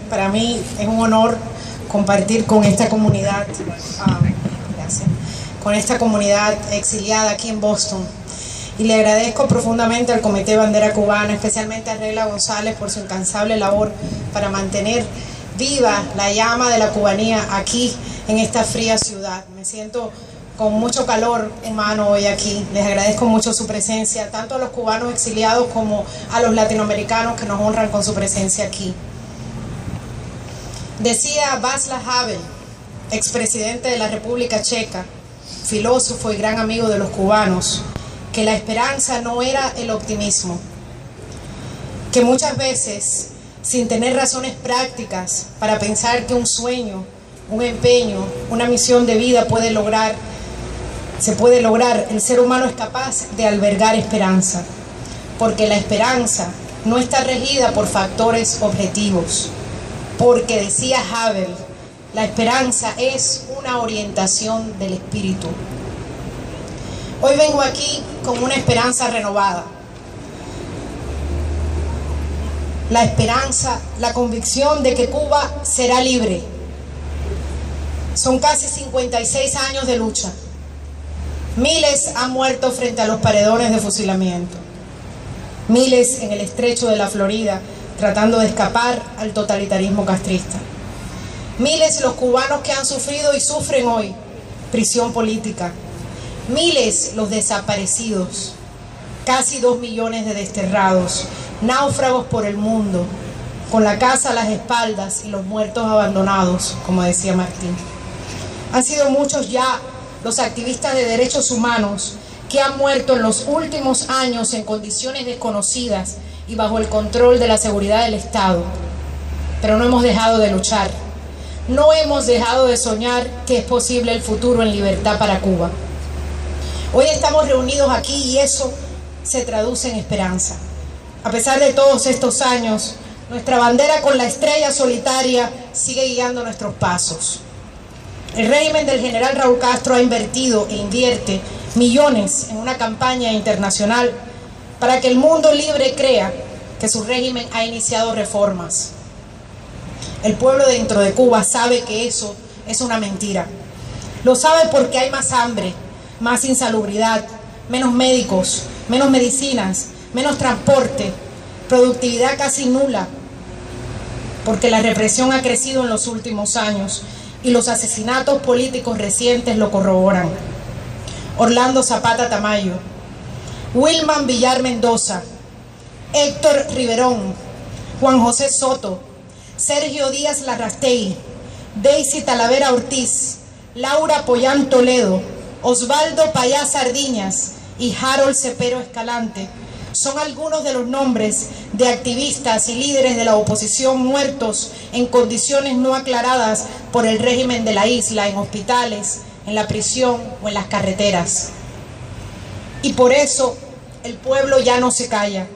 Para mí es un honor compartir con esta comunidad, con esta comunidad exiliada aquí en Boston. Y le agradezco profundamente al Comité Bandera Cubana, especialmente a Regla González por su incansable labor para mantener viva la llama de la cubanía aquí en esta fría ciudad. Me siento con mucho calor humano hoy aquí. Les agradezco mucho su presencia, tanto a los cubanos exiliados como a los latinoamericanos que nos honran con su presencia aquí. Decía Václav Havel, expresidente de la República Checa, filósofo y gran amigo de los cubanos, que la esperanza no era el optimismo, que muchas veces, sin tener razones prácticas para pensar que un sueño, un empeño, una misión de vida se puede lograr, el ser humano es capaz de albergar esperanza, porque la esperanza no está regida por factores objetivos. Porque decía Havel, la esperanza es una orientación del espíritu. Hoy vengo aquí con una esperanza renovada. La esperanza, la convicción de que Cuba será libre. Son casi 56 años de lucha. Miles han muerto frente a los paredones de fusilamiento. Miles en el estrecho de la Florida, tratando de escapar al totalitarismo castrista. Miles los cubanos que han sufrido y sufren hoy prisión política. Miles los desaparecidos. Casi 2 millones de desterrados, náufragos por el mundo, con la casa a las espaldas y los muertos abandonados, como decía Martín. Han sido muchos ya los activistas de derechos humanos que han muerto en los últimos años en condiciones desconocidas y bajo el control de la seguridad del Estado. Pero no hemos dejado de luchar. No hemos dejado de soñar que es posible el futuro en libertad para Cuba. Hoy estamos reunidos aquí y eso se traduce en esperanza. A pesar de todos estos años, nuestra bandera con la estrella solitaria sigue guiando nuestros pasos. El régimen del general Raúl Castro ha invertido e invierte millones en una campaña internacional para que el mundo libre crea que su régimen ha iniciado reformas. El pueblo dentro de Cuba sabe que eso es una mentira. Lo sabe porque hay más hambre, más insalubridad, menos médicos, menos medicinas, menos transporte, productividad casi nula, porque la represión ha crecido en los últimos años y los asesinatos políticos recientes lo corroboran. Orlando Zapata Tamayo, Wilman Villar Mendoza, Héctor Riverón, Juan José Soto, Sergio Díaz Larrastey, Daisy Talavera Ortiz, Laura Pollán Toledo, Osvaldo Payá Sardiñas y Harold Cepero Escalante son algunos de los nombres de activistas y líderes de la oposición muertos en condiciones no aclaradas por el régimen de la isla, en hospitales, en la prisión o en las carreteras. Y por eso el pueblo ya no se calla.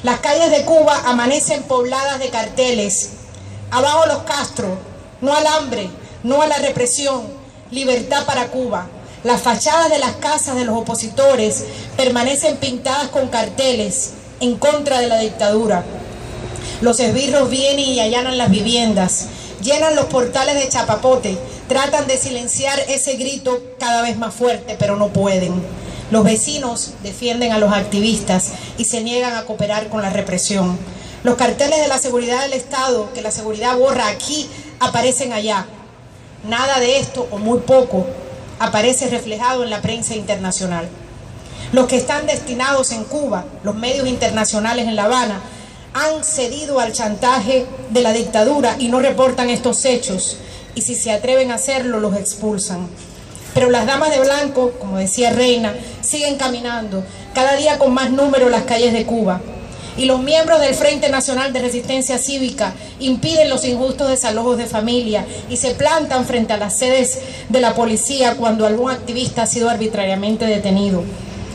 Las calles de Cuba amanecen pobladas de carteles: abajo los Castro, no al hambre, no a la represión, libertad para Cuba. Las fachadas de las casas de los opositores permanecen pintadas con carteles en contra de la dictadura. Los esbirros vienen y allanan las viviendas, llenan los portales de chapapote, tratan de silenciar ese grito cada vez más fuerte, pero no pueden. Los vecinos defienden a los activistas y se niegan a cooperar con la represión. Los carteles de la seguridad del Estado, que la seguridad borra aquí, aparecen allá. Nada de esto, o muy poco, aparece reflejado en la prensa internacional. Los que están destinados en Cuba, los medios internacionales en La Habana, han cedido al chantaje de la dictadura y no reportan estos hechos, y si se atreven a hacerlo, los expulsan. Pero las damas de blanco, como decía Reina, siguen caminando, cada día con más número, las calles de Cuba. Y los miembros del Frente Nacional de Resistencia Cívica impiden los injustos desalojos de familia y se plantan frente a las sedes de la policía cuando algún activista ha sido arbitrariamente detenido.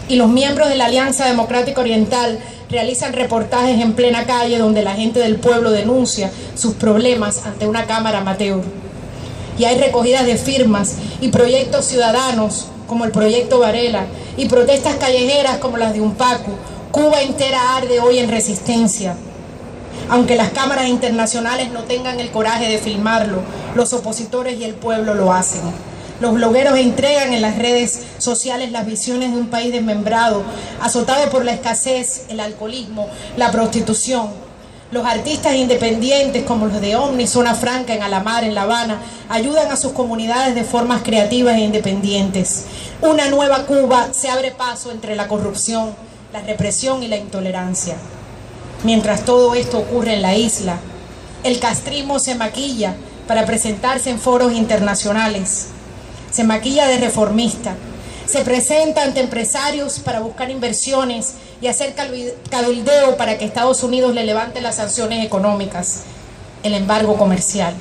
Y los miembros de la Alianza Democrática Oriental realizan reportajes en plena calle donde la gente del pueblo denuncia sus problemas ante una cámara amateur. Y hay recogidas de firmas y proyectos ciudadanos como el Proyecto Varela y protestas callejeras como las de Unpacu. Cuba entera arde hoy en resistencia. aunque las cámaras internacionales no tengan el coraje de filmarlo, los opositores y el pueblo lo hacen. Los blogueros entregan en las redes sociales las visiones de un país desmembrado, azotado por la escasez, el alcoholismo, la prostitución. Los artistas independientes como los de Omni, Zona Franca, en Alamar, en La Habana, ayudan a sus comunidades de formas creativas e independientes. Una nueva Cuba se abre paso entre la corrupción, la represión y la intolerancia. Mientras todo esto ocurre en la isla, el castrismo se maquilla para presentarse en foros internacionales. Se maquilla de reformista, se presenta ante empresarios para buscar inversiones y hacer cabildeo para que Estados Unidos le levante las sanciones económicas, el embargo comercial.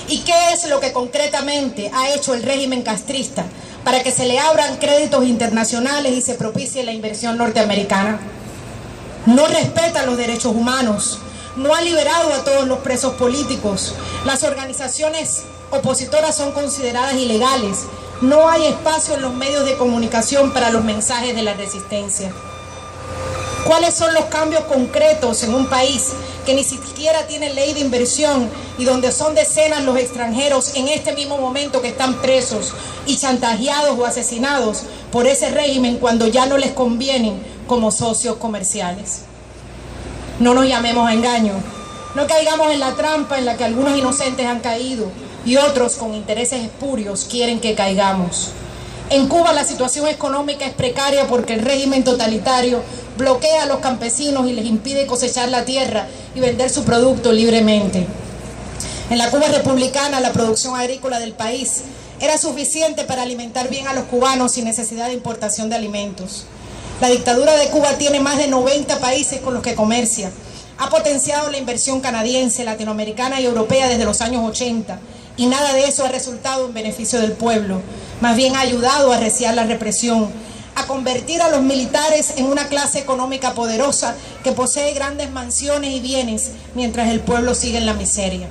¿Y qué es lo que concretamente ha hecho el régimen castrista para que se le abran créditos internacionales y se propicie la inversión norteamericana? No respeta los derechos humanos, no ha liberado a todos los presos políticos, las organizaciones opositoras son consideradas ilegales, no hay espacio en los medios de comunicación para los mensajes de la resistencia. ¿Cuáles son los cambios concretos en un país que ni siquiera tiene ley de inversión y donde son decenas los extranjeros en este mismo momento que están presos y chantajeados o asesinados por ese régimen cuando ya no les convienen como socios comerciales? No nos llamemos a engaño, no caigamos en la trampa en la que algunos inocentes han caído y otros con intereses espurios quieren que caigamos. En Cuba la situación económica es precaria porque el régimen totalitario bloquea a los campesinos y les impide cosechar la tierra y vender su producto libremente. En la Cuba republicana la producción agrícola del país era suficiente para alimentar bien a los cubanos sin necesidad de importación de alimentos. La dictadura de Cuba tiene más de 90 países con los que comercia. Ha potenciado la inversión canadiense, latinoamericana y europea desde los años 80 y nada de eso ha resultado en beneficio del pueblo. Más bien ha ayudado a arreciar la represión, a convertir a los militares en una clase económica poderosa que posee grandes mansiones y bienes mientras el pueblo sigue en la miseria.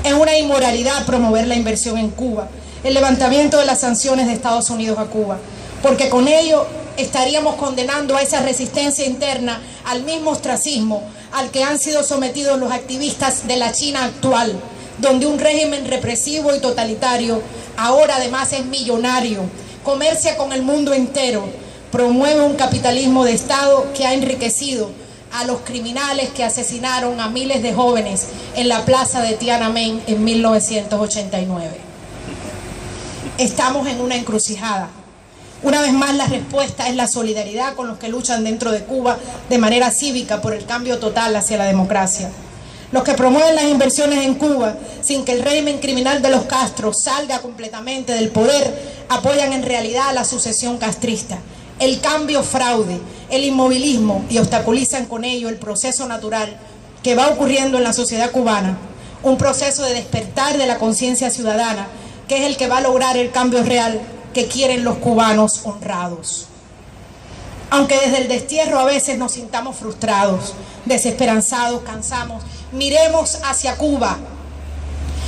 Es una inmoralidad promover la inversión en Cuba, el levantamiento de las sanciones de Estados Unidos a Cuba, porque con ello estaríamos condenando a esa resistencia interna al mismo ostracismo al que han sido sometidos los activistas de la China actual, donde un régimen represivo y totalitario ahora además es millonario, comercia con el mundo entero, promueve un capitalismo de Estado que ha enriquecido a los criminales que asesinaron a miles de jóvenes en la plaza de Tiananmen en 1989. Estamos en una encrucijada. Una vez más la respuesta es la solidaridad con los que luchan dentro de Cuba de manera cívica por el cambio total hacia la democracia. Los que promueven las inversiones en Cuba sin que el régimen criminal de los Castro salga completamente del poder apoyan en realidad la sucesión castrista, el cambio fraude, el inmovilismo y obstaculizan con ello el proceso natural que va ocurriendo en la sociedad cubana, un proceso de despertar de la conciencia ciudadana que es el que va a lograr el cambio real que quieren los cubanos honrados. Aunque desde el destierro a veces nos sintamos frustrados, desesperanzados, cansamos, miremos hacia Cuba.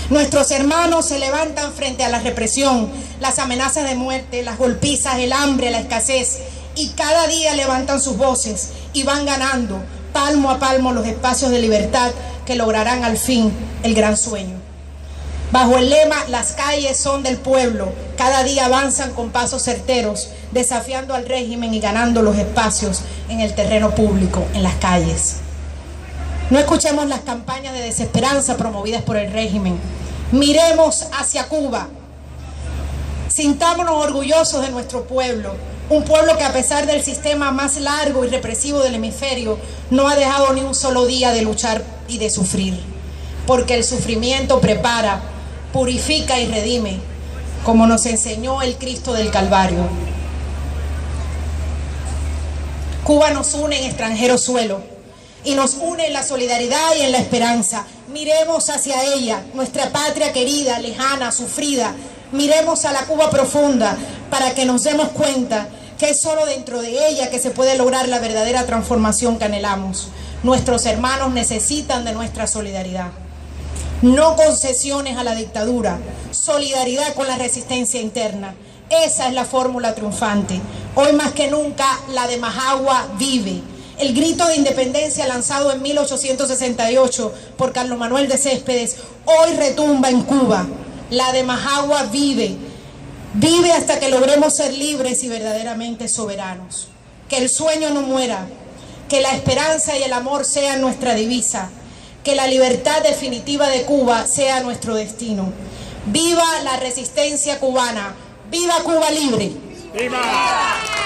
Nuestros hermanos se levantan frente a la represión, las amenazas de muerte, las golpizas, el hambre, la escasez, y cada día levantan sus voces y van ganando palmo a palmo los espacios de libertad que lograrán al fin el gran sueño. Bajo el lema "Las calles son del pueblo", cada día avanzan con pasos certeros, desafiando al régimen y ganando los espacios en el terreno público, en las calles. No escuchemos las campañas de desesperanza promovidas por el régimen. Miremos hacia Cuba. Sintámonos orgullosos de nuestro pueblo, un pueblo que a pesar del sistema más largo y represivo del hemisferio, no ha dejado ni un solo día de luchar y de sufrir, porque el sufrimiento prepara, purifica y redime, como nos enseñó el Cristo del Calvario. Cuba nos une en extranjero suelo y nos une en la solidaridad y en la esperanza. Miremos hacia ella, nuestra patria querida, lejana, sufrida. Miremos a la Cuba profunda para que nos demos cuenta que es solo dentro de ella que se puede lograr la verdadera transformación que anhelamos. Nuestros hermanos necesitan de nuestra solidaridad. No concesiones a la dictadura, solidaridad con la resistencia interna. Esa es la fórmula triunfante. Hoy más que nunca la de Majagua vive. El grito de independencia lanzado en 1868 por Carlos Manuel de Céspedes hoy retumba en Cuba. La de Majagua vive, vive hasta que logremos ser libres y verdaderamente soberanos. Que el sueño no muera, que la esperanza y el amor sean nuestra divisa, que la libertad definitiva de Cuba sea nuestro destino. ¡Viva la resistencia cubana! ¡Viva Cuba libre! ¡Viva!